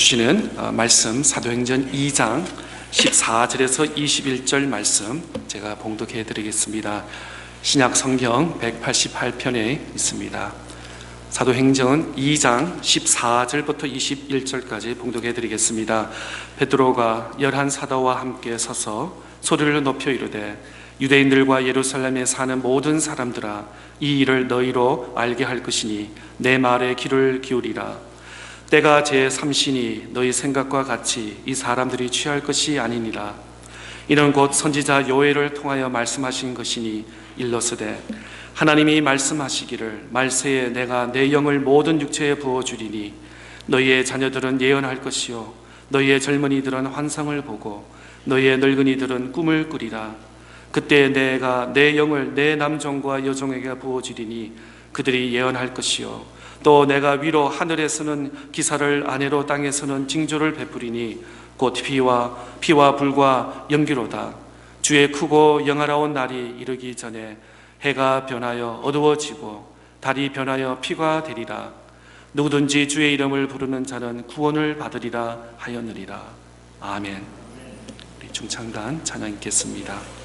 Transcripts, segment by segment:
주시는 말씀 사도행전 2장 14절에서 21절 말씀 제가 봉독해 드리겠습니다. 신약 성경 188편에 있습니다. 사도행전 2장 14절부터 21절까지 봉독해 드리겠습니다. 베드로가 11 사도와 함께 서서 소리를 높여 이르되 유대인들과 예루살렘에 사는 모든 사람들아, 이 일을 너희로 알게 할 것이니 내 말에 귀를 기울이라. 때가 제3시니 너희 생각과 같이 이 사람들이 취할 것이 아니니라. 이는 곧 선지자 요엘을 통하여 말씀하신 것이니 일러스되 하나님이 말씀하시기를 말세에 내가 내 영을 모든 육체에 부어주리니 너희의 자녀들은 예언할 것이요 너희의 젊은이들은 환상을 보고 너희의 늙은이들은 꿈을 꾸리라. 그때 내가 내 영을 내 남종과 여종에게 부어주리니 그들이 예언할 것이요 또 내가 위로 하늘에서는 기사를 아래로 땅에서는 징조를 베푸리니 곧 피와 불과 연기로다. 주의 크고 영화로운 날이 이르기 전에 해가 변하여 어두워지고 달이 변하여 피가 되리라. 누구든지 주의 이름을 부르는 자는 구원을 받으리라 하였느니라. 아멘. 우리 중창단 찬양 읽겠습니다.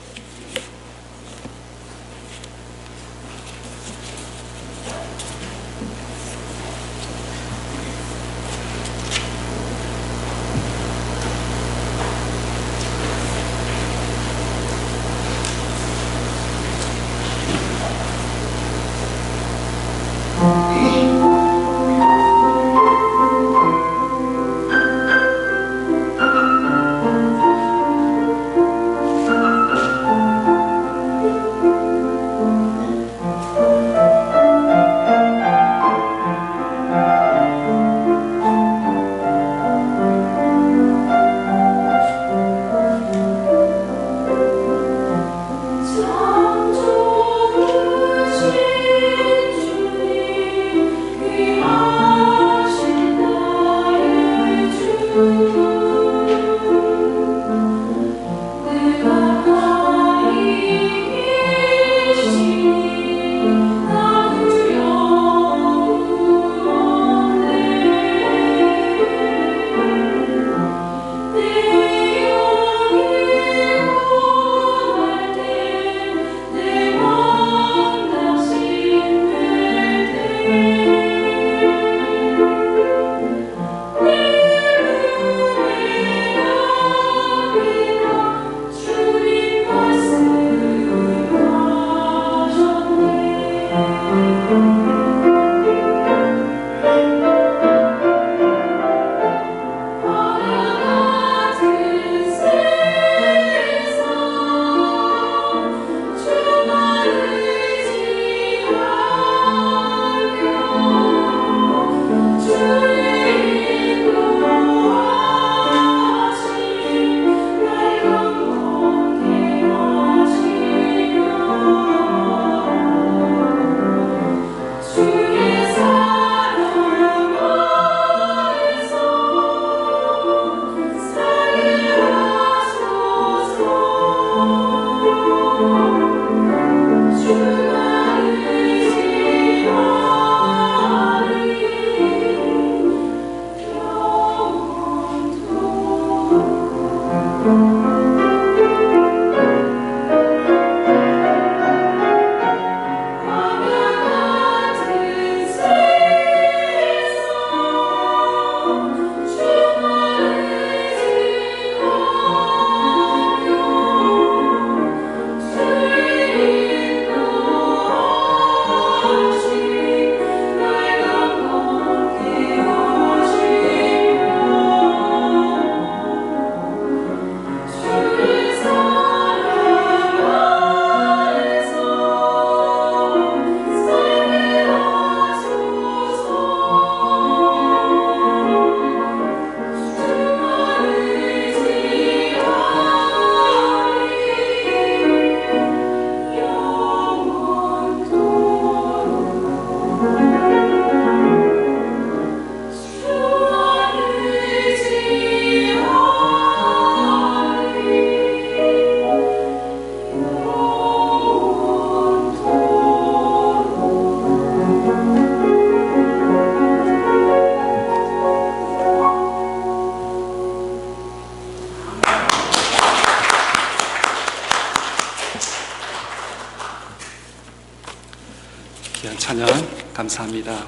감사합니다.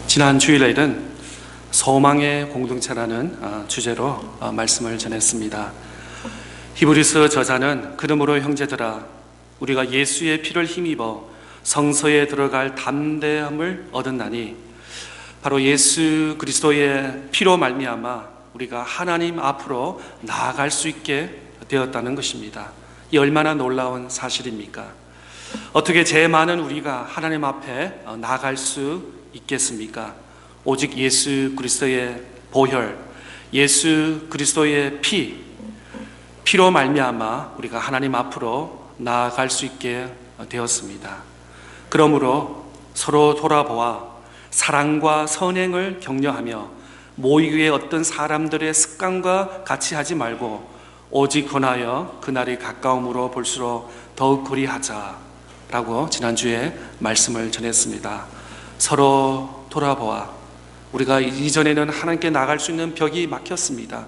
지난 주일에는 소망의 공동체라는 주제로 말씀을 전했습니다. 히브리서 저자는 그러므로 형제들아 우리가 예수의 피를 힘입어 성소에 들어갈 담대함을 얻었나니 바로 예수 그리스도의 피로 말미암아 우리가 하나님 앞으로 나아갈 수 있게 되었다는 것입니다. 이 얼마나 놀라운 사실입니까? 어떻게 죄 많은 우리가 하나님 앞에 나아갈 수 있겠습니까? 오직 예수 그리스도의 보혈, 예수 그리스도의 피로 말미암아 우리가 하나님 앞으로 나아갈 수 있게 되었습니다. 그러므로 서로 돌아보아 사랑과 선행을 격려하며 모이기에 어떤 사람들의 습관과 같이 하지 말고 오직 권하여 그날이 가까움으로 볼수록 더욱 그리하자라고 지난주에 말씀을 전했습니다. 서로 돌아보아 우리가 이전에는 하나님께 나갈 수 있는 벽이 막혔습니다.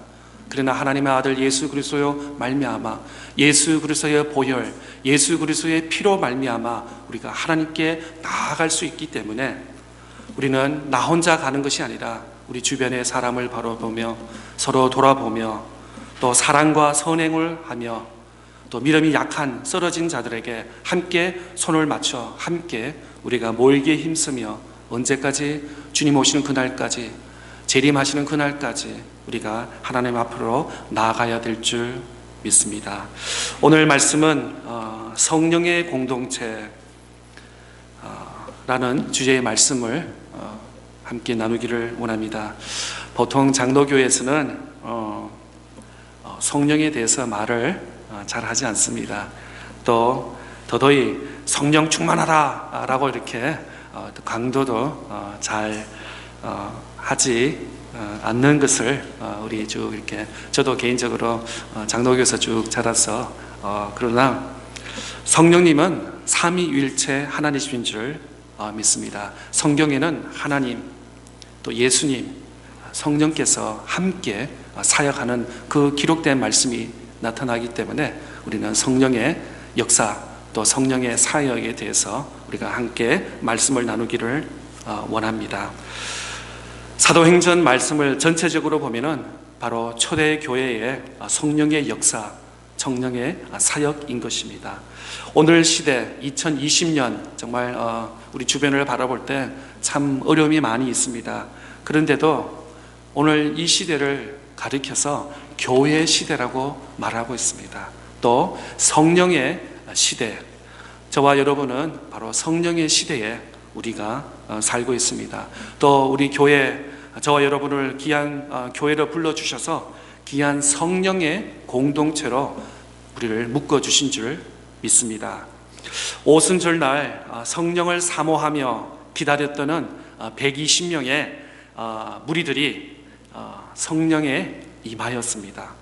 그러나 하나님의 아들 예수 그리스도의 말미암아 예수 그리스도의 보혈, 예수 그리스도의 피로 말미암아 우리가 하나님께 나아갈 수 있기 때문에 우리는 나 혼자 가는 것이 아니라 우리 주변의 사람을 바라보며 서로 돌아보며 또 사랑과 선행을 하며 또 믿음이 약한 쓰러진 자들에게 함께 손을 맞춰 함께 우리가 모이기에 힘쓰며 언제까지 주님 오시는 그날까지 재림하시는 그날까지 우리가 하나님 앞으로 나아가야 될 줄 믿습니다. 오늘 말씀은 성령의 공동체라는 주제의 말씀을 함께 나누기를 원합니다. 보통 장로교에서는 성령에 대해서 말을 잘 하지 않습니다. 또 더더이 성령 충만하라 라고 이렇게 강조도 잘 하지 않는 것을 우리 쭉 이렇게 저도 개인적으로 장로교에서 쭉 자라서 그러나 성령님은 삼위일체 하나님이신 줄 믿습니다. 성경에는 하나님 또 예수님 성령께서 함께 사역하는 그 기록된 말씀이 나타나기 때문에 우리는 성령의 역사 또 성령의 사역에 대해서 우리가 함께 말씀을 나누기를 원합니다. 사도행전 말씀을 전체적으로 보면은 바로 초대교회의 성령의 역사, 성령의 사역인 것입니다. 오늘 시대 2020년 정말 우리 주변을 바라볼 때 참 어려움이 많이 있습니다. 그런데도 오늘 이 시대를 가리켜서 교회 시대라고 말하고 있습니다. 또 성령의 시대, 저와 여러분은 바로 성령의 시대에 우리가 살고 있습니다. 또 우리 교회, 저와 여러분을 귀한 교회로 불러주셔서 귀한 성령의 공동체로 우리를 묶어주신 줄 믿습니다. 오순절날 성령을 사모하며 기다렸던 120명의 무리들이 성령에 임하였습니다.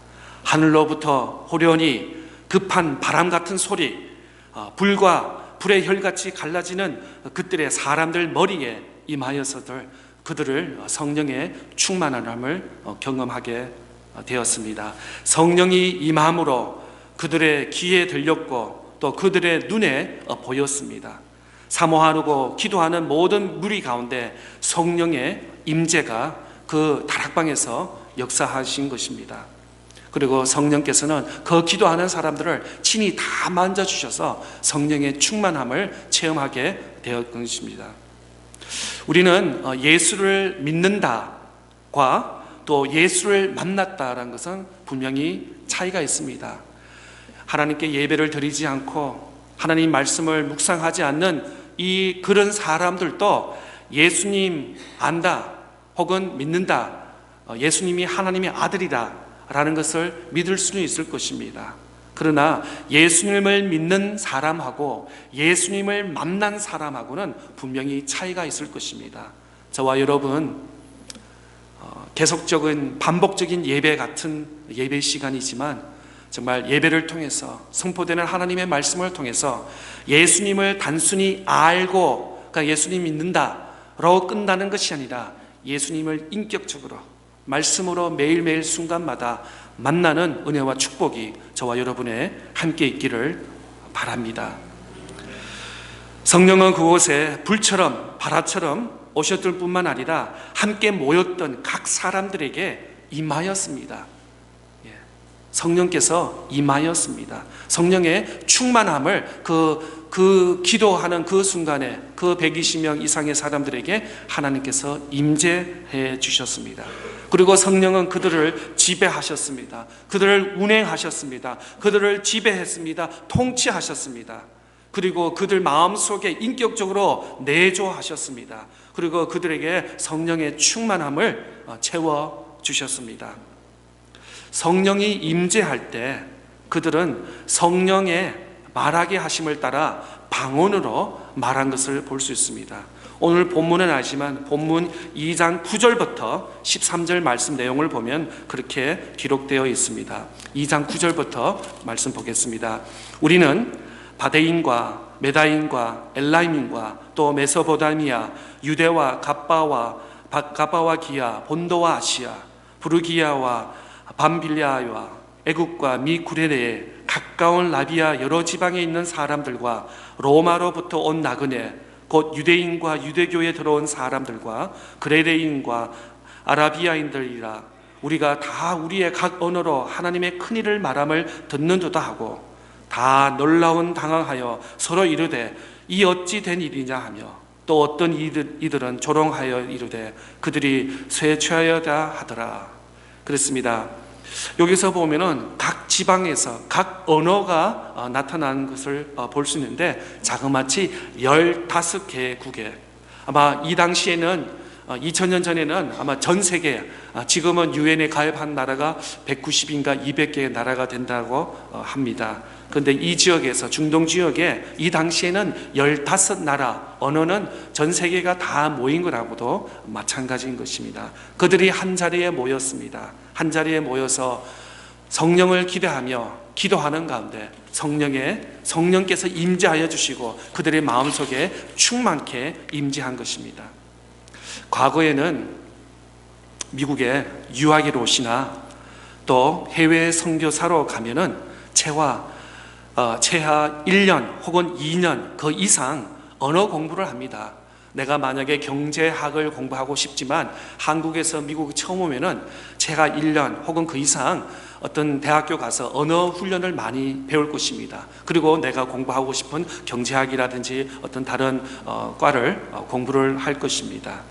하늘로부터 호련히 급한 바람 같은 소리, 불과 불의 혈같이 갈라지는 그들의 사람들 머리에 임하여서들 그들을 성령의 충만함을 경험하게 되었습니다. 성령이 임함으로 그들의 귀에 들렸고 또 그들의 눈에 보였습니다. 사모하고 기도하는 모든 무리 가운데 성령의 임재가 그 다락방에서 역사하신 것입니다. 그리고 성령께서는 그 기도하는 사람들을 친히 다 만져주셔서 성령의 충만함을 체험하게 되었던 것입니다. 우리는 예수를 믿는다과 또 예수를 만났다라는 것은 분명히 차이가 있습니다. 하나님께 예배를 드리지 않고 하나님 말씀을 묵상하지 않는 그런 사람들도 예수님 안다 혹은 믿는다, 예수님이 하나님의 아들이다 라는 것을 믿을 수는 있을 것입니다. 그러나 예수님을 믿는 사람하고 예수님을 만난 사람하고는 분명히 차이가 있을 것입니다. 저와 여러분 계속적인 반복적인 예배 같은 예배 시간이지만 정말 예배를 통해서 선포되는 하나님의 말씀을 통해서 예수님을 단순히 알고 그러니까 예수님 믿는다라고 끝나는 것이 아니라 예수님을 인격적으로 말씀으로 매일매일 순간마다 만나는 은혜와 축복이 저와 여러분의 함께 있기를 바랍니다. 성령은 그곳에 불처럼 바라처럼 오셨을 뿐만 아니라 함께 모였던 각 사람들에게 임하였습니다. 성령께서 임하였습니다. 성령의 충만함을 그 기도하는 그 순간에 그 120명 이상의 사람들에게 하나님께서 임재해 주셨습니다. 그리고 성령은 그들을 지배하셨습니다. 그들을 운행하셨습니다. 그들을 지배했습니다. 통치하셨습니다. 그리고 그들 마음속에 인격적으로 내조하셨습니다. 그리고 그들에게 성령의 충만함을 채워주셨습니다. 성령이 임재할 때 그들은 성령의 말하게 하심을 따라 방언으로 말한 것을 볼 수 있습니다. 오늘 본문은 아니지만 본문 2장 9절부터 13절 말씀 내용을 보면 그렇게 기록되어 있습니다. 2장 9절부터 말씀 보겠습니다. 우리는 바데인과 메다인과 엘라임인과 또 메소포타미아, 유대와 갑바와 기아, 본도와 아시아, 부르기아와 밤빌리아와 애국과 미 구레네에 가까운 라비아 여러 지방에 있는 사람들과 로마로부터 온 나그네 곧 유대인과 유대교에 들어온 사람들과 그레레인과 아라비아인들이라 우리가 다 우리의 각 언어로 하나님의 큰 일을 말함을 듣는도다 하고 다 놀라운 당황하여 서로 이르되 이 어찌 된 일이냐 하며 또 어떤 이들은 조롱하여 이르되 그들이 쇠취하여다 하더라. 그렇습니다. 여기서 보면은 각 지방에서 각 언어가 나타나는 것을 볼 수 있는데 자그마치 15개국에 아마 이 당시에는 2000년 전에는 아마 전 세계 지금은 유엔에 가입한 나라가 190인가 200개의 나라가 된다고 합니다. 그런데 이 지역에서 중동 지역에 이 당시에는 15나라 언어는 전 세계가 다 모인 거라고도 마찬가지인 것입니다. 그들이 한 자리에 모였습니다. 한 자리에 모여서 성령을 기대하며 기도하는 가운데 성령께서 임재하여 주시고 그들의 마음속에 충만케 임재한 것입니다. 과거에는 미국에 유학으로 오시나 또 해외 선교사로 가면은 최하 1년 혹은 2년 그 이상 언어 공부를 합니다. 내가 만약에 경제학을 공부하고 싶지만 한국에서 미국에 처음 오면은 최하 1년 혹은 그 이상 어떤 대학교 가서 언어 훈련을 많이 배울 것입니다. 그리고 내가 공부하고 싶은 경제학이라든지 어떤 다른 과를 공부를 할 것입니다.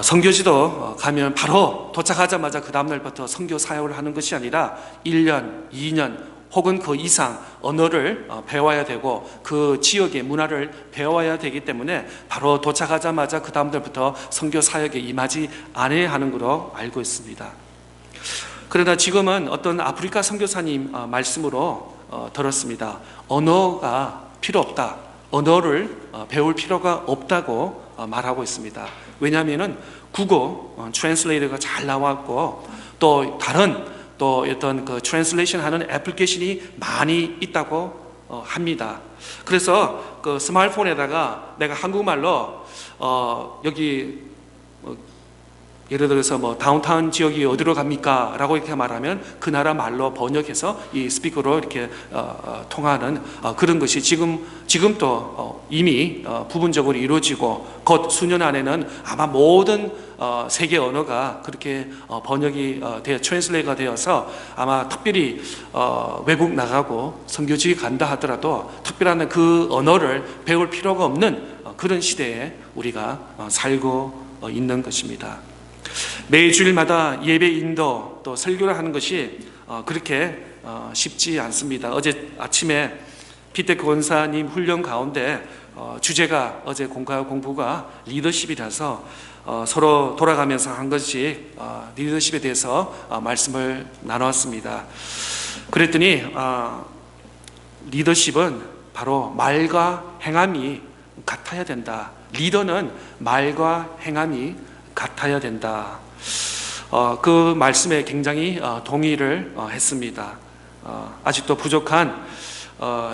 선교지도 가면 바로 도착하자마자 그 다음날부터 선교 사역을 하는 것이 아니라 1년, 2년 혹은 그 이상 언어를 배워야 되고 그 지역의 문화를 배워야 되기 때문에 바로 도착하자마자 그 다음날부터 선교 사역에 임하지 않아야 하는 것으로 알고 있습니다. 그러나 지금은 어떤 아프리카 선교사님 말씀으로 들었습니다. 언어가 필요 없다. 언어를 배울 필요가 없다고 말하고 있습니다. 왜냐하면 국어 트랜슬레이터가 잘 나왔고 또 다른 또 어떤 그 트랜슬레이션 하는 애플리케이션이 많이 있다고 합니다. 그래서 그 스마트폰에다가 내가 한국말로 여기 예를 들어서 뭐 다운타운 지역이 어디로 갑니까? 라고 이렇게 말하면 그 나라 말로 번역해서 이 스피커로 이렇게 통하는 그런 것이 지금도 이미 부분적으로 이루어지고 곧 수년 안에는 아마 모든 세계 언어가 그렇게 번역이 트랜슬레이터가 되어서 아마 특별히 외국 나가고 선교지 간다 하더라도 특별한 그 언어를 배울 필요가 없는 그런 시대에 우리가 살고 있는 것입니다. 매주일마다 예배 인도 또 설교를 하는 것이 그렇게 쉽지 않습니다. 어제 아침에 피테크 권사님 훈련 가운데 주제가 어제 공부가 리더십이라서 서로 돌아가면서 한 것이 리더십에 대해서 말씀을 나눴습니다. 그랬더니 리더십은 바로 말과 행함이 같아야 된다. 리더는 말과 행함이 같아야 된다. 그 말씀에 굉장히 동의를 했습니다. 아직도 부족한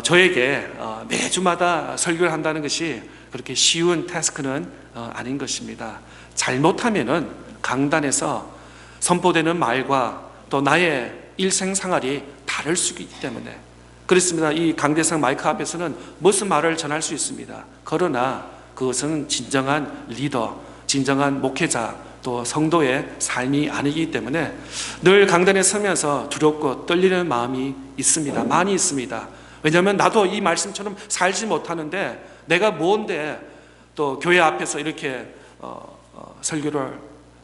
저에게 매주마다 설교를 한다는 것이 그렇게 쉬운 태스크는 아닌 것입니다. 잘못하면은 강단에서 선포되는 말과 또 나의 일생생활이 다를 수 있기 때문에 그렇습니다. 이 강대상 마이크 앞에서는 무슨 말을 전할 수 있습니다. 그러나 그것은 진정한 리더, 진정한 목회자, 또 성도의 삶이 아니기 때문에 늘 강단에 서면서 두렵고 떨리는 마음이 있습니다. 많이 있습니다. 왜냐하면 나도 이 말씀처럼 살지 못하는데 내가 뭔데 또 교회 앞에서 이렇게 설교를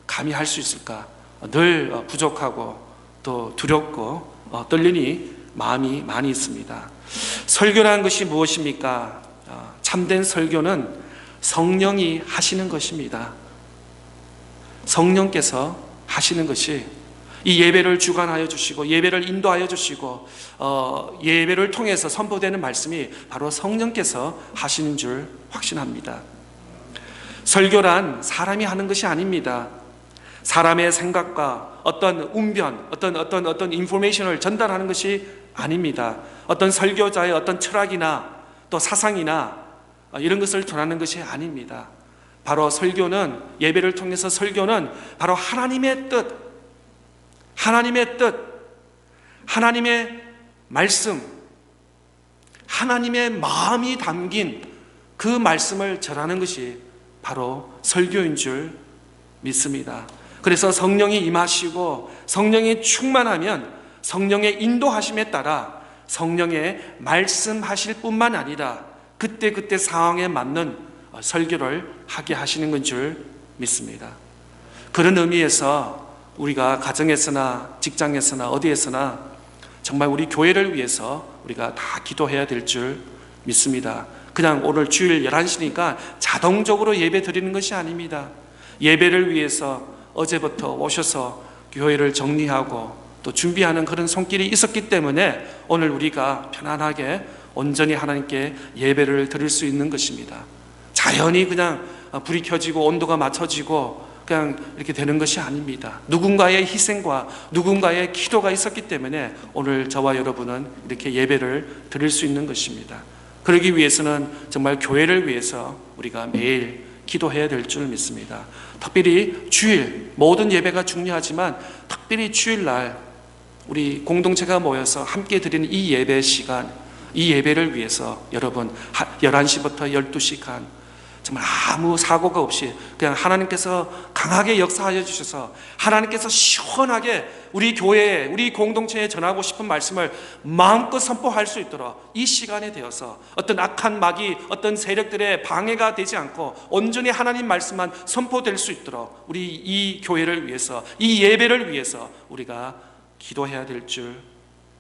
감히 할 수 있을까? 늘 부족하고 또 두렵고 떨리니 마음이 많이 있습니다. 설교라는 것이 무엇입니까? 참된 설교는 성령이 하시는 것입니다. 성령께서 하시는 것이 이 예배를 주관하여 주시고 예배를 인도하여 주시고 예배를 통해서 선포되는 말씀이 바로 성령께서 하시는 줄 확신합니다. 설교란 사람이 하는 것이 아닙니다. 사람의 생각과 어떤 운변, 어떤 인포메이션을 전달하는 것이 아닙니다. 어떤 설교자의 어떤 철학이나 또 사상이나 이런 것을 전하는 것이 아닙니다. 바로 설교는, 예배를 통해서 설교는 바로 하나님의 뜻, 하나님의 말씀, 하나님의 마음이 담긴 그 말씀을 전하는 것이 바로 설교인 줄 믿습니다. 그래서 성령이 임하시고 성령이 충만하면 성령의 인도하심에 따라 성령의 말씀하실 뿐만 아니라 그때 상황에 맞는 설교를 하게 하시는 건 줄 믿습니다. 그런 의미에서 우리가 가정에서나 직장에서나 어디에서나 정말 우리 교회를 위해서 우리가 다 기도해야 될 줄 믿습니다. 그냥 오늘 주일 11시니까 자동적으로 예배 드리는 것이 아닙니다. 예배를 위해서 어제부터 오셔서 교회를 정리하고 또 준비하는 그런 손길이 있었기 때문에 오늘 우리가 편안하게 온전히 하나님께 예배를 드릴 수 있는 것입니다. 자연히 그냥 불이 켜지고 온도가 맞춰지고 그냥 이렇게 되는 것이 아닙니다. 누군가의 희생과 누군가의 기도가 있었기 때문에 오늘 저와 여러분은 이렇게 예배를 드릴 수 있는 것입니다. 그러기 위해서는 정말 교회를 위해서 우리가 매일 기도해야 될 줄 믿습니다. 특별히 주일, 모든 예배가 중요하지만 특별히 주일날 우리 공동체가 모여서 함께 드리는 이 예배 시간, 이 예배를 위해서 여러분 11시부터 12시간 정말 아무 사고가 없이 그냥 하나님께서 강하게 역사하여 주셔서 하나님께서 시원하게 우리 교회에, 우리 공동체에 전하고 싶은 말씀을 마음껏 선포할 수 있도록 이 시간에 되어서 어떤 악한 마귀, 어떤 세력들의 방해가 되지 않고 온전히 하나님 말씀만 선포될 수 있도록 우리 이 교회를 위해서, 이 예배를 위해서 우리가 기도해야 될 줄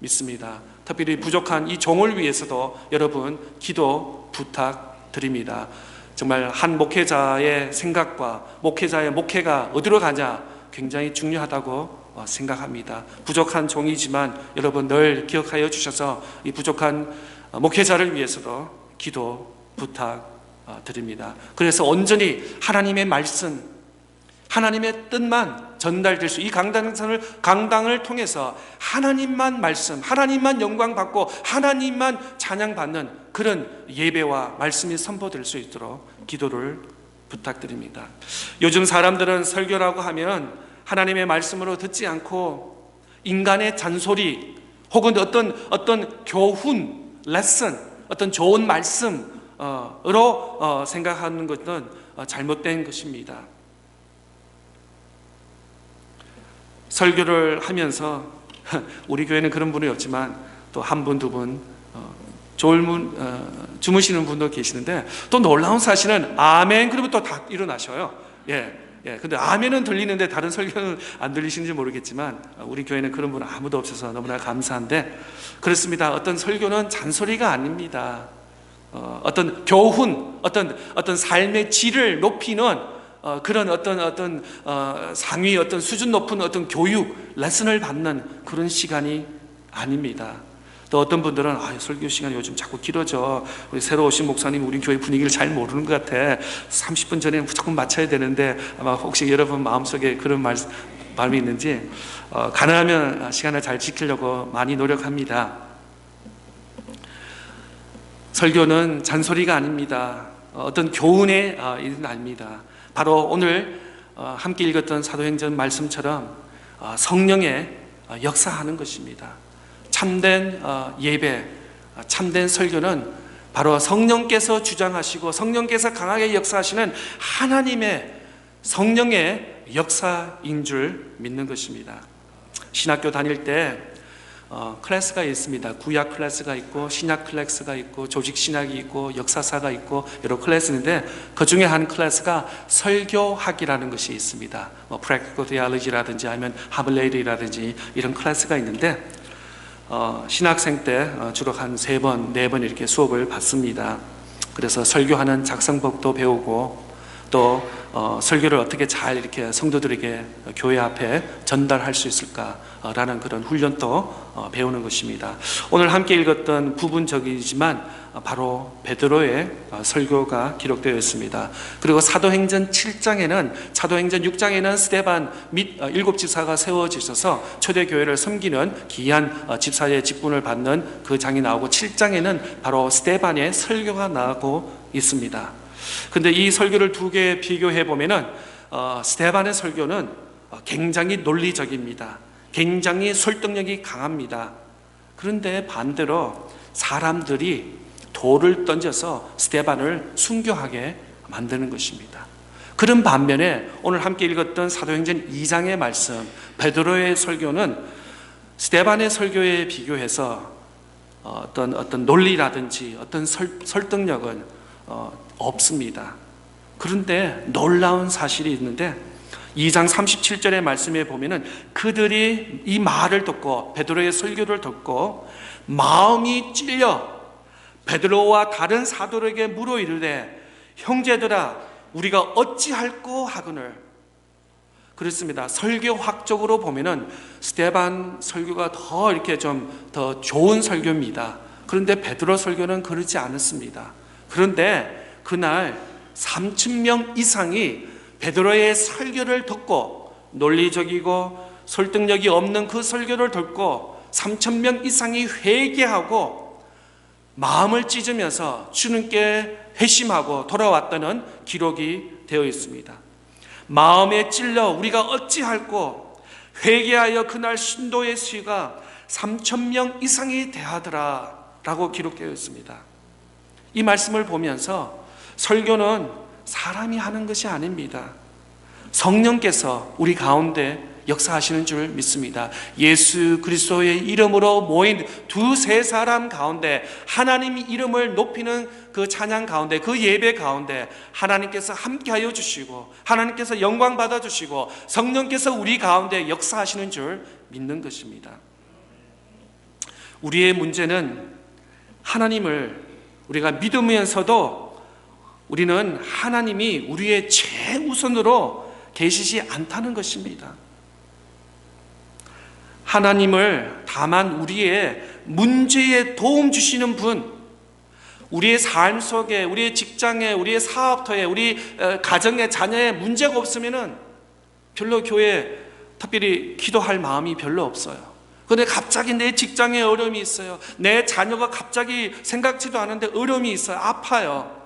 믿습니다. 특별히 부족한 이 종을 위해서도 여러분 기도 부탁드립니다. 정말 한 목회자의 생각과 목회자의 목회가 어디로 가냐 굉장히 중요하다고 생각합니다. 부족한 종이지만 여러분 늘 기억하여 주셔서 이 부족한 목회자를 위해서도 기도 부탁드립니다. 그래서 온전히 하나님의 말씀, 하나님의 뜻만 전달될 수, 이 강당을 통해서 하나님만 말씀, 하나님만 영광 받고 하나님만 찬양 받는 그런 예배와 말씀이 선포될 수 있도록 기도를 부탁드립니다. 요즘 사람들은 설교라고 하면 하나님의 말씀으로 듣지 않고 인간의 잔소리 혹은 어떤 교훈, 레슨, 어떤 좋은 말씀으로 생각하는 것은 잘못된 것입니다. 설교를 하면서 우리 교회는 그런 분이 없지만 또 한 분, 두 분 주무시는 분도 계시는데 또 놀라운 사실은 아멘 그러면 또 다 일어나셔요. 근데 아멘은 들리는데 다른 설교는 안 들리시는지 모르겠지만 우리 교회는 그런 분 아무도 없어서 너무나 감사한데 그렇습니다. 어떤 설교는 잔소리가 아닙니다. 어떤 교훈, 어떤 삶의 질을 높이는 그런 어떤 상위, 어떤 수준 높은 어떤 교육, 레슨을 받는 그런 시간이 아닙니다. 또 어떤 분들은 설교 시간이 요즘 자꾸 길어져. 우리 새로 오신 목사님 우리 교회 분위기를 잘 모르는 것 같아. 30분 전에 무조건 마쳐야 되는데 아마 혹시 여러분 마음속에 그런 마음이 있는지 가능하면 시간을 잘 지키려고 많이 노력합니다. 설교는 잔소리가 아닙니다. 어떤 교훈의 일은 아닙니다. 바로 오늘 함께 읽었던 사도행전 말씀처럼 성령의 역사하는 것입니다. 참된 예배, 참된 설교는 바로 성령께서 주장하시고 성령께서 강하게 역사하시는 하나님의 성령의 역사인 줄 믿는 것입니다. 신학교 다닐 때 클래스가 있습니다. 구약 클래스가 있고 신약 클래스가 있고 조직신학이 있고 역사사가 있고 여러 클래스인데 그 중에 한 클래스가 설교학이라는 것이 있습니다. Practical Theology라든지 아니면 하블레이라든지 이런 클래스가 있는데 신학생 때 주로 한 3번, 4번 이렇게 수업을 받습니다. 그래서 설교하는 작성법도 배우고 또 설교를 어떻게 잘 이렇게 성도들에게 교회 앞에 전달할 수 있을까라는 그런 훈련도 배우는 것입니다. 오늘 함께 읽었던 부분적이지만 바로 베드로의 설교가 기록되어 있습니다. 그리고 사도행전 7장에는 사도행전 6장에는 스데반 및 7집사가 세워지셔서 초대교회를 섬기는 귀한 집사의 직분을 받는 그 장이 나오고 7장에는 바로 스데반의 설교가 나오고 있습니다. 근데 이 설교를 두 개 비교해 보면은 스데반의 설교는 굉장히 논리적입니다. 굉장히 설득력이 강합니다. 그런데 반대로 사람들이 돌을 던져서 스데반을 순교하게 만드는 것입니다. 그런 반면에 오늘 함께 읽었던 사도행전 2장의 말씀 베드로의 설교는 스데반의 설교에 비교해서 어떤 논리라든지 어떤 설득력은 없습니다. 그런데 놀라운 사실이 있는데 2장 37절의 말씀에 보면은 그들이 이 말을 듣고 베드로의 설교를 듣고 마음이 찔려 베드로와 다른 사도에게 물어 이르되 형제들아 우리가 어찌할꼬 하거늘. 그렇습니다. 설교학적으로 보면은 스데반 설교가 더 이렇게 좀 더 좋은 설교입니다. 그런데 베드로 설교는 그렇지 않았습니다. 그런데 그날 3,000명 이상이 베드로의 설교를 듣고 논리적이고 설득력이 없는 그 설교를 듣고 3,000명 이상이 회개하고 마음을 찢으면서 주님께 회심하고 돌아왔다는 기록이 되어 있습니다. 마음에 찔러 우리가 어찌할꼬 회개하여 그날 신도의 수가 3,000명 이상이 되하더라 라고 기록되어 있습니다. 이 말씀을 보면서 설교는 사람이 하는 것이 아닙니다. 성령께서 우리 가운데 역사하시는 줄 믿습니다. 예수 그리스도의 이름으로 모인 2-3사람 가운데 하나님의 이름을 높이는 그 찬양 가운데 그 예배 가운데 하나님께서 함께하여 주시고 하나님께서 영광 받아주시고 성령께서 우리 가운데 역사하시는 줄 믿는 것입니다. 우리의 문제는 하나님을 우리가 믿으면서도 우리는 하나님이 우리의 최우선으로 계시지 않다는 것입니다. 하나님을 다만 우리의 문제에 도움 주시는 분, 우리의 삶 속에, 우리의 직장에, 우리의 사업터에, 우리 가정에, 자녀에 문제가 없으면은 별로 교회에 특별히 기도할 마음이 별로 없어요. 그런데 갑자기 내 직장에 어려움이 있어요. 내 자녀가 갑자기 생각지도 않은데 어려움이 있어요. 아파요.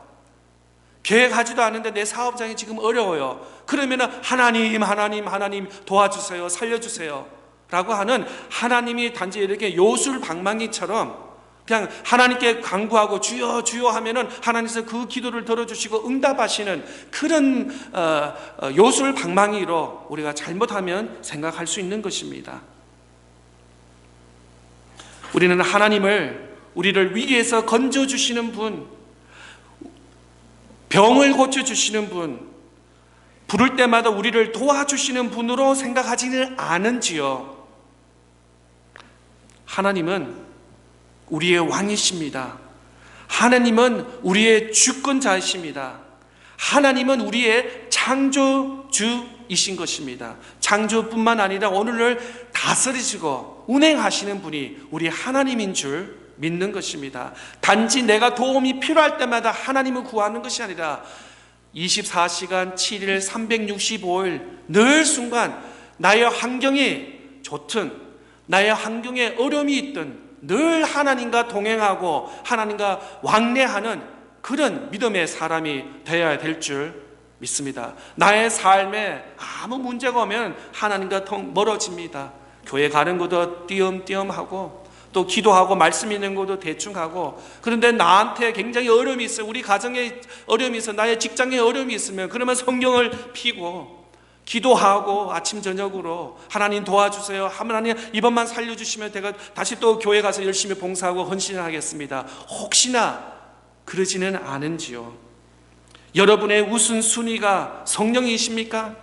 계획하지도 않은데 내 사업장이 지금 어려워요. 그러면은 하나님 도와주세요. 살려주세요. 라고 하는 하나님이 단지 이렇게 요술방망이처럼 그냥 하나님께 간구하고 주여 주여 하면은 하나님께서 그 기도를 들어주시고 응답하시는 그런 요술방망이로 우리가 잘못하면 생각할 수 있는 것입니다. 우리는 하나님을 우리를 위기에서 건져주시는 분, 병을 고쳐주시는 분, 부를 때마다 우리를 도와주시는 분으로 생각하지는 않은지요. 하나님은 우리의 왕이십니다. 하나님은 우리의 주권자이십니다. 하나님은 우리의 창조주이신 것입니다. 창조뿐만 아니라 오늘을 다스리시고 운행하시는 분이 우리 하나님인 줄 믿는 것입니다. 단지 내가 도움이 필요할 때마다 하나님을 구하는 것이 아니라 24시간 7일 365일 늘 순간 나의 환경이 좋든 나의 환경에 어려움이 있든 늘 하나님과 동행하고 하나님과 왕래하는 그런 믿음의 사람이 되어야 될 줄 믿습니다. 나의 삶에 아무 문제가 오면 하나님과 멀어집니다. 교회 가는 것도 띄엄띄엄하고 또 기도하고 말씀 있는 것도 대충 하고, 그런데 나한테 굉장히 어려움이 있어요. 우리 가정에 어려움이 있어, 나의 직장에 어려움이 있으면 그러면 성경을 피고 기도하고 아침 저녁으로 하나님 도와주세요. 하나님 이번만 살려주시면 제가 다시 또 교회 가서 열심히 봉사하고 헌신하겠습니다. 혹시나 그러지는 않은지요? 여러분의 우선순위가 성령이십니까?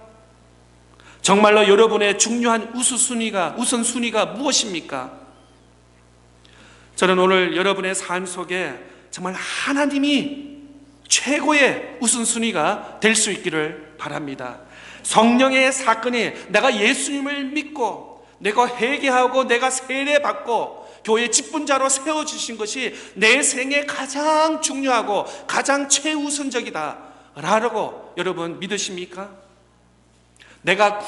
정말로 여러분의 중요한 우선순위가 무엇입니까? 저는 오늘 여러분의 삶 속에 정말 하나님이 최고의 우선순위가 될 수 있기를 바랍니다. 성령의 사건이 내가 예수님을 믿고 내가 회개하고 내가 세례받고 교회 직분자로 세워주신 것이 내 생에 가장 중요하고 가장 최우선적이다 라고 여러분 믿으십니까? 내가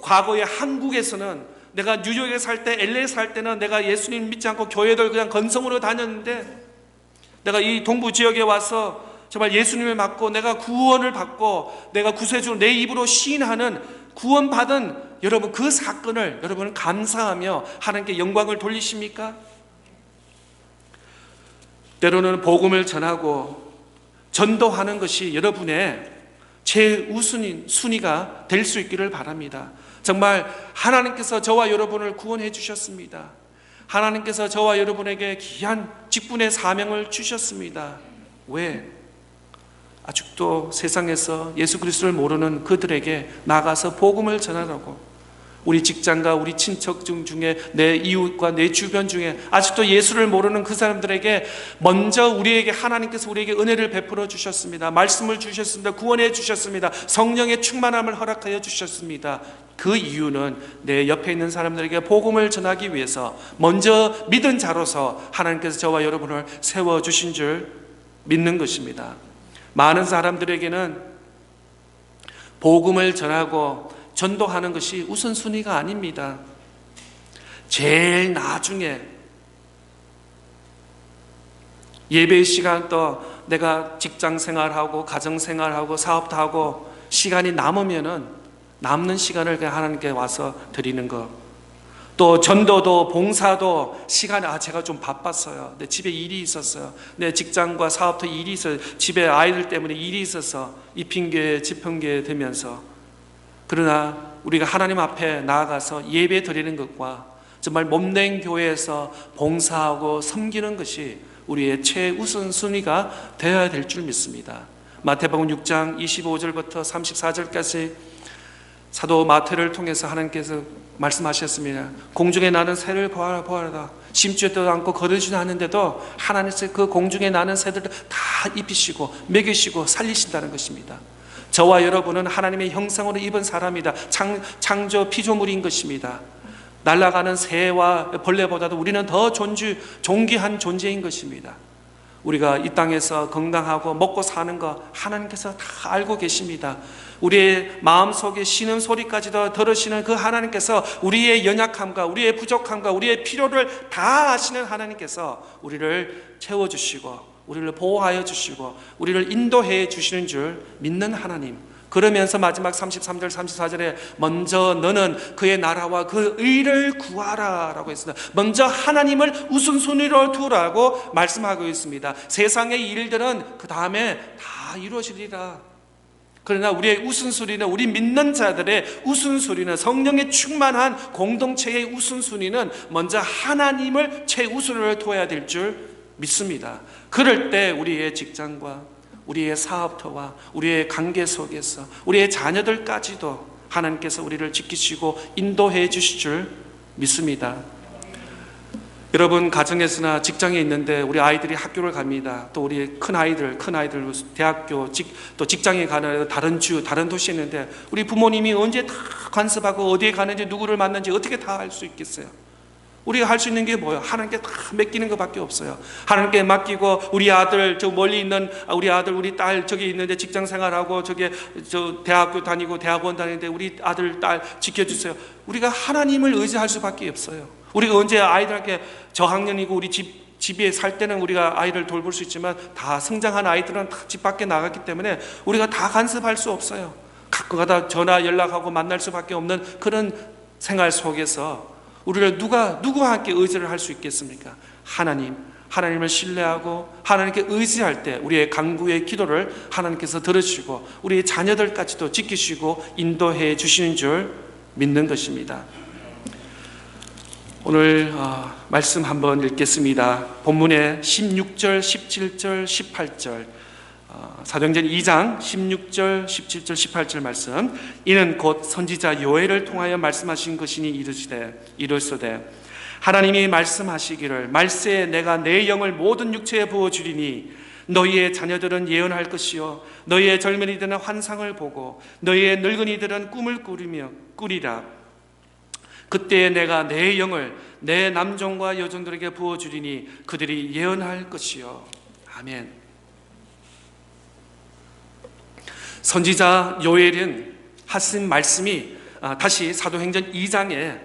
과거에 한국에서는 내가 뉴욕에 살 때, LA 살 때는 내가 예수님 믿지 않고 교회들 그냥 건성으로 다녔는데, 내가 이 동부 지역에 와서 정말 예수님을 믿고 내가 구원을 받고 내가 구세주로 내 입으로 시인하는 구원받은 여러분 그 사건을 여러분은 감사하며 하나님께 영광을 돌리십니까? 때로는 복음을 전하고 전도하는 것이 여러분의 최우선순위가 될 수 있기를 바랍니다. 정말 하나님께서 저와 여러분을 구원해 주셨습니다. 하나님께서 저와 여러분에게 귀한 직분의 사명을 주셨습니다. 왜? 아직도 세상에서 예수 그리스도를 모르는 그들에게 나가서 복음을 전하라고. 우리 직장과 우리 친척 중에 내 이웃과 내 주변 중에 아직도 예수를 모르는 그 사람들에게 먼저 우리에게 하나님께서 우리에게 은혜를 베풀어 주셨습니다. 말씀을 주셨습니다. 구원해 주셨습니다. 성령의 충만함을 허락하여 주셨습니다. 그 이유는 내 옆에 있는 사람들에게 복음을 전하기 위해서 먼저 믿은 자로서 하나님께서 저와 여러분을 세워주신 줄 믿는 것입니다. 많은 사람들에게는 복음을 전하고 전도하는 것이 우선순위가 아닙니다. 제일 나중에 예배 시간도 내가 직장 생활하고 가정 생활하고 사업도 하고 시간이 남는 시간을 그냥 하나님께 와서 드리는 것. 또 전도도 봉사도 시간에 제가 좀 바빴어요. 내 집에 일이 있었어요. 내 직장과 사업도 일이 있어요. 집에 아이들 때문에 일이 있어서 이 핑계 집 핑계 되면서. 그러나 우리가 하나님 앞에 나아가서 예배 드리는 것과 정말 몸된 교회에서 봉사하고 섬기는 것이 우리의 최우선순위가 되어야 될 줄 믿습니다. 마태복음 6장 25절부터 34절까지 사도 마태를 통해서 하나님께서 말씀하셨습니다. 공중에 나는 새를 보아라. 심지어도 않고 거두지도 않는데도 하나님께서 그 공중에 나는 새들을 다 입히시고 먹이시고 살리신다는 것입니다. 저와 여러분은 하나님의 형상으로 입은 사람이다. 창조 피조물인 것입니다. 날아가는 새와 벌레보다도 우리는 더 존귀한 존재인 것입니다. 우리가 이 땅에서 건강하고 먹고 사는 거 하나님께서 다 알고 계십니다. 우리의 마음속에 쉬는 소리까지도 들으시는 그 하나님께서 우리의 연약함과 우리의 부족함과 우리의 필요를 다 아시는 하나님께서 우리를 채워주시고 우리를 보호하여 주시고 우리를 인도해 주시는 줄 믿는 하나님. 그러면서 마지막 33절 34절에 먼저 너는 그의 나라와 그 의를 구하라 라고 했습니다. 먼저 하나님을 우선순위로 두라고 말씀하고 있습니다. 세상의 일들은 그 다음에 다 이루어지리라. 그러나 우리의 우선순위는, 우리 믿는 자들의 우선순위는, 성령의 충만한 공동체의 우선순위는 먼저 하나님을 최우선으로 둬야 될 줄 믿습니다. 그럴 때 우리의 직장과 우리의 사업터와 우리의 관계 속에서 우리의 자녀들까지도 하나님께서 우리를 지키시고 인도해 주실 줄 믿습니다. 여러분 가정에서나 직장에 있는데 우리 아이들이 학교를 갑니다. 또 우리 큰아이들 대학교 또 직장에 가는 다른 도시에 있는데 우리 부모님이 언제 다 관습하고 어디에 가는지 누구를 만나는지 어떻게 다 알 수 있겠어요? 우리가 할 수 있는 게 뭐예요? 하나님께 다 맡기는 것밖에 없어요. 하나님께 맡기고 우리 아들 저 멀리 있는 우리 아들 우리 딸 저기 있는데 직장 생활하고 저 대학교 다니고 대학원 다니는데 우리 아들 딸 지켜주세요. 우리가 하나님을 의지할 수밖에 없어요. 우리가 언제 아이들에게 저학년이고 우리 집에 살 때는 우리가 아이를 돌볼 수 있지만 다 성장한 아이들은 다 집 밖에 나갔기 때문에 우리가 다 간섭할 수 없어요. 가끔가다 전화 연락하고 만날 수밖에 없는 그런 생활 속에서 우리를 누구와 함께 의지를 할 수 있겠습니까? 하나님을 신뢰하고 하나님께 의지할 때 우리의 간구의 기도를 하나님께서 들으시고 우리의 자녀들까지도 지키시고 인도해 주시는 줄 믿는 것입니다. 오늘 말씀 한번 읽겠습니다. 본문의 16절, 17절, 18절 사도행전 2장 16절, 17절, 18절 말씀. 이는 곧 선지자 요엘을 통하여 말씀하신 것이니 이르시되 하나님이 말씀하시기를 말세에 내가 내 영을 모든 육체에 부어주리니 너희의 자녀들은 예언할 것이요 너희의 젊은이들은 환상을 보고 너희의 늙은이들은 꿈을 꾸리라. 그때에 내가 내 영을 내 남종과 여종들에게 부어주리니 그들이 예언할 것이요. 아멘. 선지자 요엘은 하신 말씀이 다시 사도행전 2장에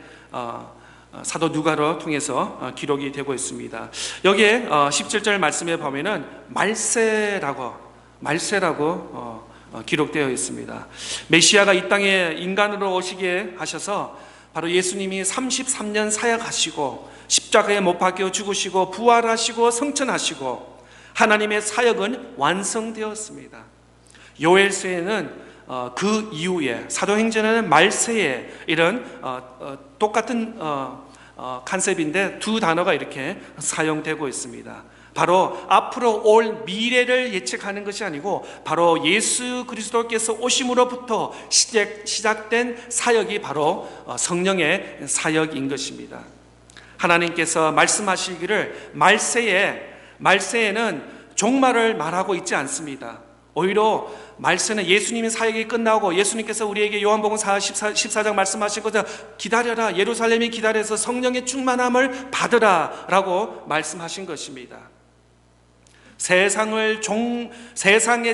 사도 누가로 통해서 기록이 되고 있습니다. 여기에 17절 말씀에 보면은 말세라고 기록되어 있습니다. 메시아가 이 땅에 인간으로 오시게 하셔서 바로 예수님이 33년 사역하시고 십자가에 못 박혀 죽으시고 부활하시고 성천하시고 하나님의 사역은 완성되었습니다. 요엘서에는 그 이후에 사도행전에는 말세에 이런 똑같은 컨셉인데 두 단어가 이렇게 사용되고 있습니다. 바로 앞으로 올 미래를 예측하는 것이 아니고 바로 예수 그리스도께서 오심으로부터 시작된 사역이 바로 성령의 사역인 것입니다. 하나님께서 말씀하시기를 말세에는 종말을 말하고 있지 않습니다. 오히려 말세는 예수님의 사역이 끝나고 예수님께서 우리에게 요한복음 14장 말씀하신 것처럼 기다려라, 예루살렘이 기다려서 성령의 충만함을 받으라 라고 말씀하신 것입니다. 세상의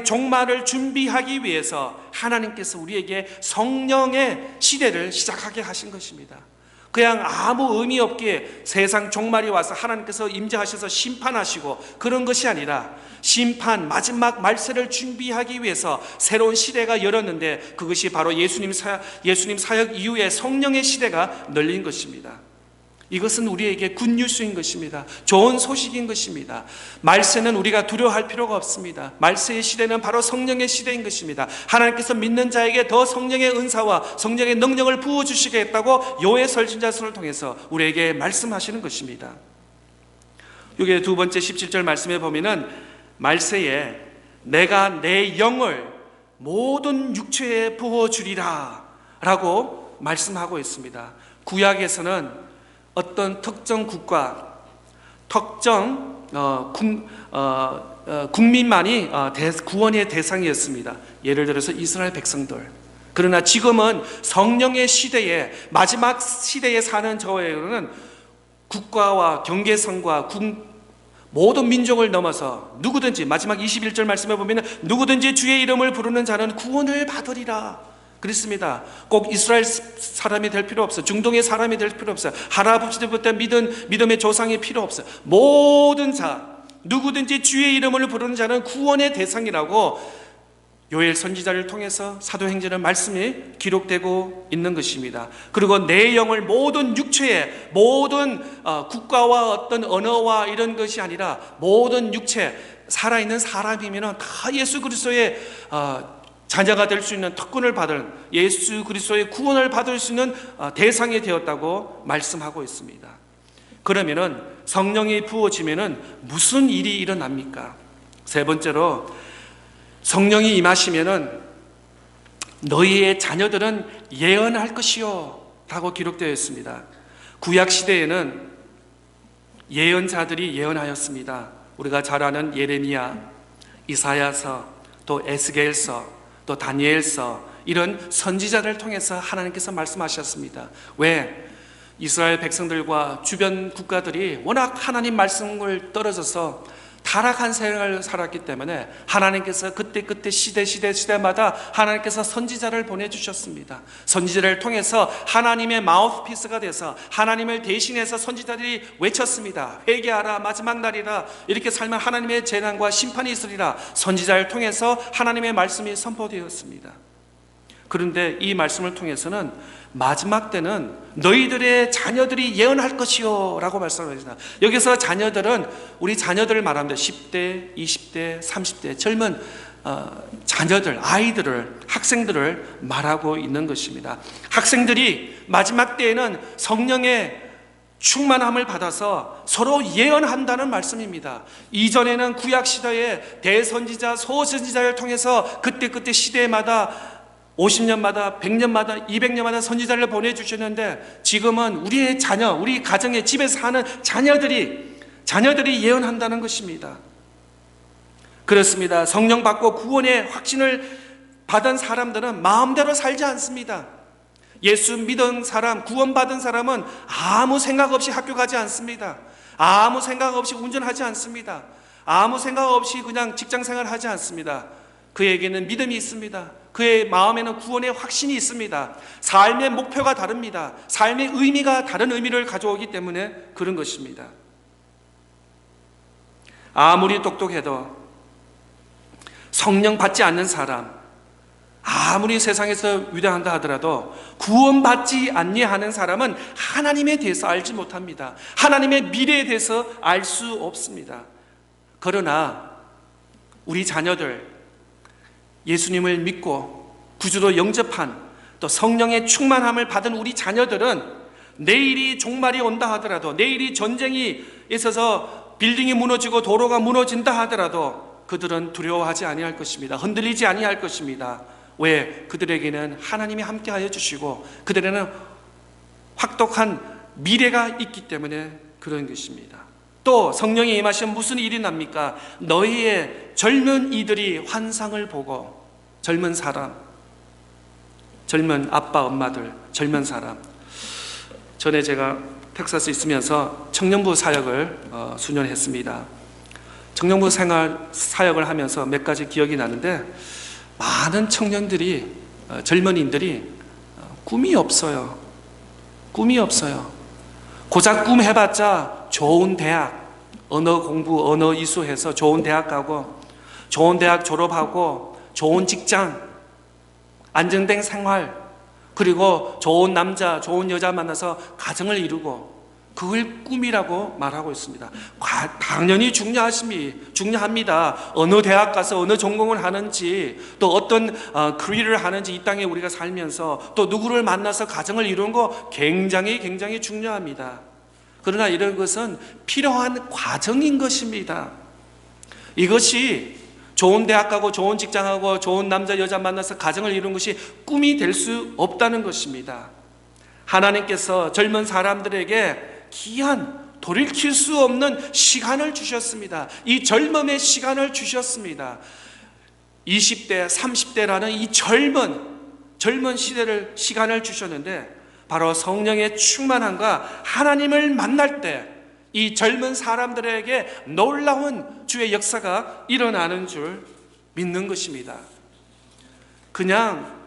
종말을 준비하기 위해서 하나님께서 우리에게 성령의 시대를 시작하게 하신 것입니다. 그냥 아무 의미 없게 세상 종말이 와서 하나님께서 임재하셔서 심판하시고 그런 것이 아니라 심판 마지막 말세를 준비하기 위해서 새로운 시대가 열었는데 그것이 바로 예수님 사역 이후에 성령의 시대가 열린 것입니다. 이것은 우리에게 굿뉴스인 것입니다. 좋은 소식인 것입니다. 말세는 우리가 두려워할 필요가 없습니다. 말세의 시대는 바로 성령의 시대인 것입니다. 하나님께서 믿는 자에게 더 성령의 은사와 성령의 능력을 부어주시겠다고 요엘 선지자서를 통해서 우리에게 말씀하시는 것입니다. 여기 두 번째 17절 말씀에 보면은 말세에 내가 내 영을 모든 육체에 부어주리라 라고 말씀하고 있습니다. 구약에서는 어떤 특정 국가, 특정 국민만이 구원의 대상이었습니다. 예를 들어서 이스라엘 백성들. 그러나 지금은 성령의 시대에 마지막 시대에 사는 저에게는 국가와 경계선과 모든 민족을 넘어서 누구든지 마지막 21절 말씀에 보면 누구든지 주의 이름을 부르는 자는 구원을 받으리라 그랬습니다. 꼭 이스라엘 사람이 될 필요 없어요. 중동의 사람이 될 필요 없어요. 할아버지들부터 믿음의 조상이 필요 없어요. 모든 자, 누구든지 주의 이름을 부르는 자는 구원의 대상이라고 요엘 선지자를 통해서 사도행전의 말씀이 기록되고 있는 것입니다. 그리고 내 영을 모든 육체에, 모든 국가와 어떤 언어와 이런 것이 아니라 모든 육체, 살아있는 사람이면 다 예수 그리스도의 자녀가 될 수 있는 특권을 받은 예수 그리스도의 구원을 받을 수 있는 대상이 되었다고 말씀하고 있습니다. 그러면은 성령이 부어지면은 무슨 일이 일어납니까? 세 번째로 성령이 임하시면은 너희의 자녀들은 예언할 것이요 라고 기록되어 있습니다. 구약 시대에는 예언자들이 예언하였습니다. 우리가 잘 아는 예레미야, 이사야서, 또 에스겔서, 또 다니엘서 이런 선지자를 통해서 하나님께서 말씀하셨습니다. 왜? 이스라엘 백성들과 주변 국가들이 워낙 하나님 말씀을 떨어져서 타락한 생활을 살았기 때문에 하나님께서 그때 시대마다 하나님께서 선지자를 보내주셨습니다. 선지자를 통해서 하나님의 마우스피스가 돼서 하나님을 대신해서 선지자들이 외쳤습니다. 회개하라, 마지막 날이라, 이렇게 살면 하나님의 재난과 심판이 있으리라. 선지자를 통해서 하나님의 말씀이 선포되었습니다. 그런데 이 말씀을 통해서는 마지막 때는 너희들의 자녀들이 예언할 것이요 라고 말씀합니다. 여기서 자녀들은 우리 자녀들을 말합니다. 10대, 20대, 30대 젊은 자녀들, 아이들을, 학생들을 말하고 있는 것입니다. 학생들이 마지막 때에는 성령의 충만함을 받아서 서로 예언한다는 말씀입니다. 이전에는 구약시대에 대선지자, 소선지자를 통해서 그때 시대마다 50년마다, 100년마다, 200년마다 선지자를 보내주셨는데 지금은 우리의 자녀, 우리 가정에 집에서 사는 자녀들이 예언한다는 것입니다. 그렇습니다. 성령 받고 구원의 확신을 받은 사람들은 마음대로 살지 않습니다. 예수 믿은 사람, 구원받은 사람은 아무 생각 없이 학교 가지 않습니다. 아무 생각 없이 운전하지 않습니다. 아무 생각 없이 그냥 직장생활 하지 않습니다. 그에게는 믿음이 있습니다. 그의 마음에는 구원의 확신이 있습니다. 삶의 목표가 다릅니다. 삶의 의미가 다른 의미를 가져오기 때문에 그런 것입니다. 아무리 똑똑해도 성령 받지 않는 사람, 아무리 세상에서 위대한다 하더라도 구원받지 아니하는 사람은 하나님에 대해서 알지 못합니다. 하나님의 미래에 대해서 알 수 없습니다. 그러나 우리 자녀들, 예수님을 믿고 구주로 영접한 또 성령의 충만함을 받은 우리 자녀들은 내일이 종말이 온다 하더라도, 내일이 전쟁이 있어서 빌딩이 무너지고 도로가 무너진다 하더라도 그들은 두려워하지 아니할 것입니다. 흔들리지 아니할 것입니다. 왜? 그들에게는 하나님이 함께하여 주시고 그들에게는 확독한 미래가 있기 때문에 그런 것입니다. 또 성령이 임하시면 무슨 일이 납니까? 너희의 젊은 이들이 환상을 보고, 젊은 사람, 젊은 아빠 엄마들, 젊은 사람. 전에 제가 텍사스 있으면서 청년부 사역을 수년했습니다. 청년부 사역을 하면서 몇 가지 기억이 나는데, 많은 청년들이, 젊은이들이 꿈이 없어요. 꿈이 없어요. 고작 꿈 해봤자 좋은 대학, 언어 공부, 언어 이수해서 좋은 대학 가고, 좋은 대학 졸업하고, 좋은 직장, 안정된 생활, 그리고 좋은 남자, 좋은 여자 만나서 가정을 이루고, 그걸 꿈이라고 말하고 있습니다. 당연히 중요합니다. 어느 대학 가서 어느 전공을 하는지, 또 어떤 커리어를 하는지, 이 땅에 우리가 살면서 또 누구를 만나서 가정을 이루는 거 굉장히 중요합니다. 그러나 이런 것은 필요한 과정인 것입니다. 이것이 좋은 대학 가고 좋은 직장 하고 좋은 남자 여자 만나서 가정을 이루는 것이 꿈이 될 수 없다는 것입니다. 하나님께서 젊은 사람들에게 귀한 돌이킬 수 없는 시간을 주셨습니다. 이 젊음의 시간을 주셨습니다. 20대, 30대라는 이 젊은 시간을 주셨는데, 바로 성령의 충만함과 하나님을 만날 때 이 젊은 사람들에게 놀라운 주의 역사가 일어나는 줄 믿는 것입니다. 그냥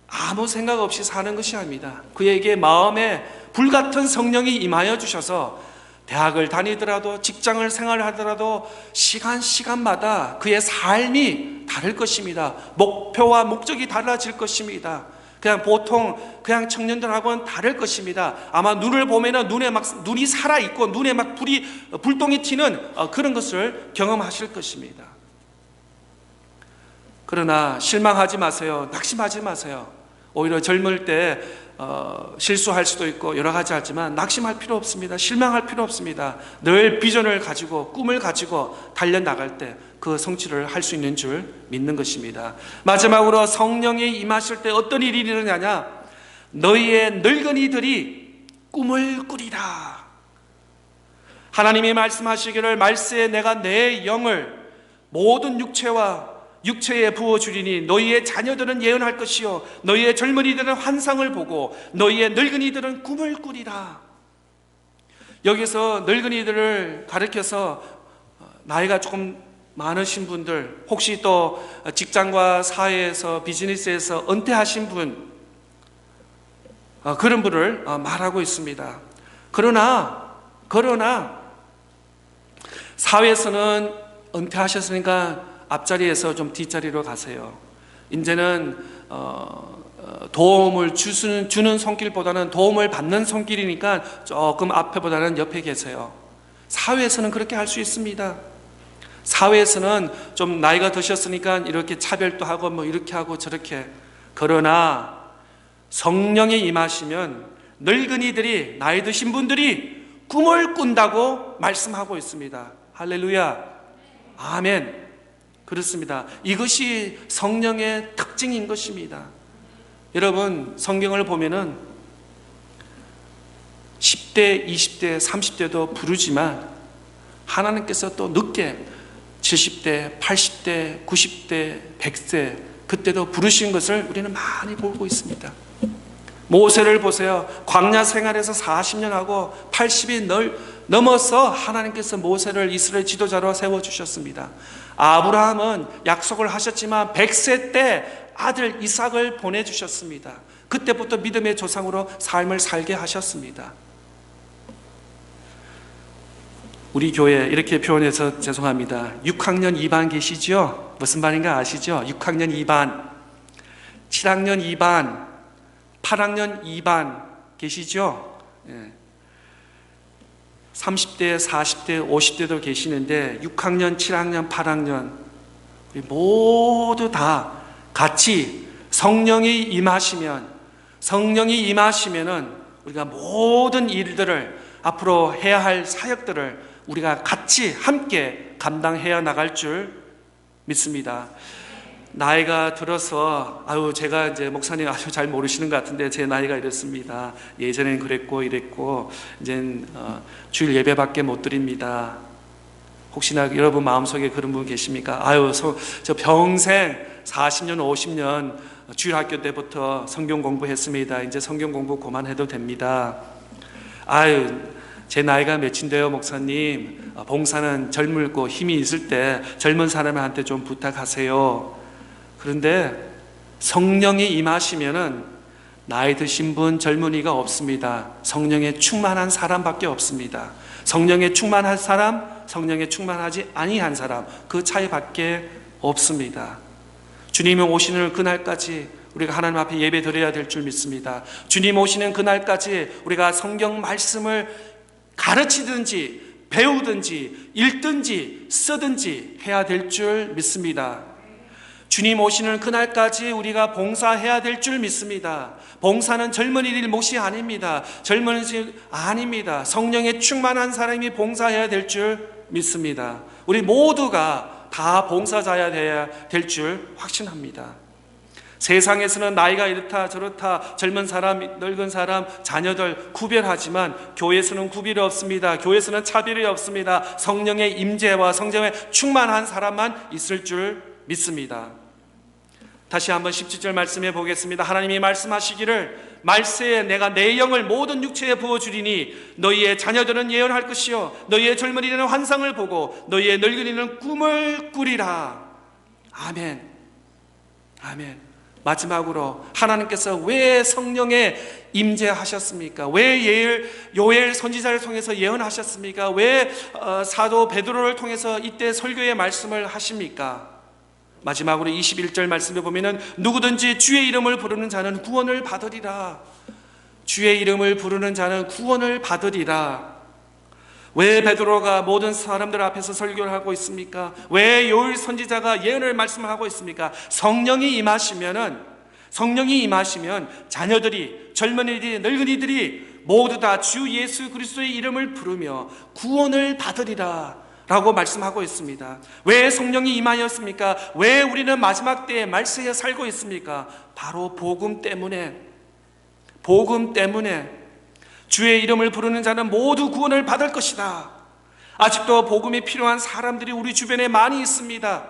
아무 생각 없이 사는 것이 아닙니다. 그에게 마음에 불같은 성령이 임하여 주셔서 대학을 다니더라도 직장을 생활하더라도 시간마다 그의 삶이 다를 것입니다. 목표와 목적이 달라질 것입니다. 그냥 보통 그냥 청년들하고는 다를 것입니다. 아마 눈을 보면은 눈이 살아 있고 눈에 막 불똥이 튀는 그런 것을 경험하실 것입니다. 그러나 실망하지 마세요. 낙심하지 마세요. 오히려 젊을 때 실수할 수도 있고 여러 가지 하지만 낙심할 필요 없습니다. 실망할 필요 없습니다. 늘 비전을 가지고 꿈을 가지고 달려나갈 때 그 성취를 할 수 있는 줄 믿는 것입니다. 마지막으로 성령이 임하실 때 어떤 일이 일어나냐? 너희의 늙은이들이 꿈을 꾸리라. 하나님이 말씀하시기를 말세에 내가 내 영을 모든 육체에 부어주리니 너희의 자녀들은 예언할 것이요 너희의 젊은이들은 환상을 보고 너희의 늙은이들은 꿈을 꾸리라. 여기서 늙은이들을 가리켜서 나이가 조금 많으신 분들, 혹시 또 직장과 사회에서 비즈니스에서 은퇴하신 분, 그런 분을 말하고 있습니다. 그러나 사회에서는 은퇴하셨으니까 앞자리에서 좀 뒷자리로 가세요. 이제는 도움을 주는 손길보다는 도움을 받는 손길이니까 조금 앞에보다는 옆에 계세요. 사회에서는 그렇게 할 수 있습니다. 사회에서는 좀 나이가 드셨으니까 이렇게 차별도 하고 뭐 이렇게 하고 저렇게. 그러나 성령에 임하시면 늙은이들이, 나이 드신 분들이 꿈을 꾼다고 말씀하고 있습니다. 할렐루야. 아멘. 그렇습니다. 이것이 성령의 특징인 것입니다. 여러분, 성경을 보면은 10대, 20대, 30대도 부르지만 하나님께서 또 늦게 70대, 80대, 90대, 100세 그때도 부르신 것을 우리는 많이 보고 있습니다. 모세를 보세요. 광야 생활에서 40년 하고 80이 넘어서 하나님께서 모세를 이스라엘 지도자로 세워주셨습니다. 아브라함은 약속을 하셨지만 100세 때 아들 이삭을 보내주셨습니다. 그때부터 믿음의 조상으로 삶을 살게 하셨습니다. 우리 교회 이렇게 표현해서 죄송합니다. 6학년 2반 계시죠? 무슨 반인가 아시죠? 6학년 2반, 7학년 2반, 8학년 2반 계시죠? 30대, 40대, 50대도 계시는데 6학년, 7학년, 8학년 우리 모두 다 같이 성령이 임하시면은 우리가 모든 일들을 앞으로 해야 할 사역들을 우리가 같이 함께 감당해야 나갈 줄 믿습니다. 나이가 들어서 제가 이제 목사님 아주 잘 모르시는 것 같은데 제 나이가 이렇습니다. 예전엔 그랬고 이랬고 이젠 주일 예배밖에 못 드립니다. 혹시나 여러분 마음속에 그런 분 계십니까? 저 평생 40년 50년 주일 학교 때부터 성경 공부했습니다. 이제 성경 공부 그만해도 됩니다. 제 나이가 몇인데요 목사님. 봉사는 젊고 힘이 있을 때 젊은 사람한테 좀 부탁하세요. 그런데 성령이 임하시면은 나이 드신 분, 젊은이가 없습니다. 성령에 충만한 사람밖에 없습니다. 성령에 충만한 사람, 성령에 충만하지 아니한 사람, 그 차이밖에 없습니다. 주님이 오시는 그날까지 우리가 하나님 앞에 예배 드려야 될 줄 믿습니다. 주님 오시는 그날까지 우리가 성경 말씀을 가르치든지 배우든지 읽든지 쓰든지 해야 될 줄 믿습니다. 주님 오시는 그날까지 우리가 봉사해야 될 줄 믿습니다. 봉사는 젊은이들 몫이 아닙니다. 젊은이들 아닙니다. 성령에 충만한 사람이 봉사해야 될 줄 믿습니다. 우리 모두가 다 봉사자야 될 줄 확신합니다. 세상에서는 나이가 이렇다 저렇다 젊은 사람 늙은 사람 자녀들 구별하지만 교회에서는 구별이 없습니다. 교회에서는 차별이 없습니다. 성령의 임재와 성령에 충만한 사람만 있을 줄 믿습니다. 다시 한번 17절 말씀해 보겠습니다. 하나님이 말씀하시기를 말세에 내가 내 영을 모든 육체에 부어주리니 너희의 자녀들은 예언할 것이요 너희의 젊은이는 환상을 보고 너희의 늙은이는 꿈을 꾸리라. 아멘. 아멘. 마지막으로 하나님께서 왜 성령에 임재하셨습니까? 왜 요엘 선지자를 통해서 예언하셨습니까? 왜 사도 베드로를 통해서 이때 설교의 말씀을 하십니까? 마지막으로 21절 말씀에 보면은 누구든지 주의 이름을 부르는 자는 구원을 받으리라. 주의 이름을 부르는 자는 구원을 받으리라. 왜 베드로가 모든 사람들 앞에서 설교를 하고 있습니까? 왜 요엘 선지자가 예언을 말씀하고 있습니까? 성령이 임하시면 자녀들이, 젊은이들이, 늙은이들이 모두 다 주 예수 그리스도의 이름을 부르며 구원을 받으리라 라고 말씀하고 있습니다. 왜 성령이 임하였습니까? 왜 우리는 마지막 때에 말세에 살고 있습니까? 바로 복음 때문에 주의 이름을 부르는 자는 모두 구원을 받을 것이다. 아직도 복음이 필요한 사람들이 우리 주변에 많이 있습니다.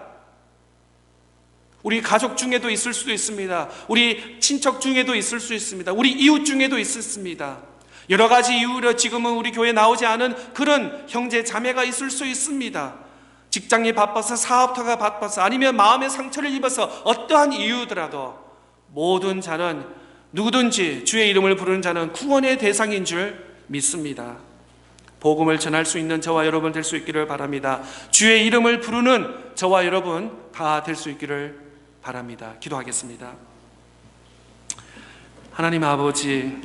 우리 가족 중에도 있을 수도 있습니다. 우리 친척 중에도 있을 수 있습니다. 우리 이웃 중에도 있습니다. 여러 가지 이유로 지금은 우리 교회에 나오지 않은 그런 형제 자매가 있을 수 있습니다. 직장이 바빠서, 사업터가 바빠서, 아니면 마음의 상처를 입어서 어떠한 이유더라도 모든 자는 누구든지 주의 이름을 부르는 자는 구원의 대상인 줄 믿습니다. 복음을 전할 수 있는 저와 여러분 될 수 있기를 바랍니다. 주의 이름을 부르는 저와 여러분 다 될 수 있기를 바랍니다. 기도하겠습니다. 하나님 아버지,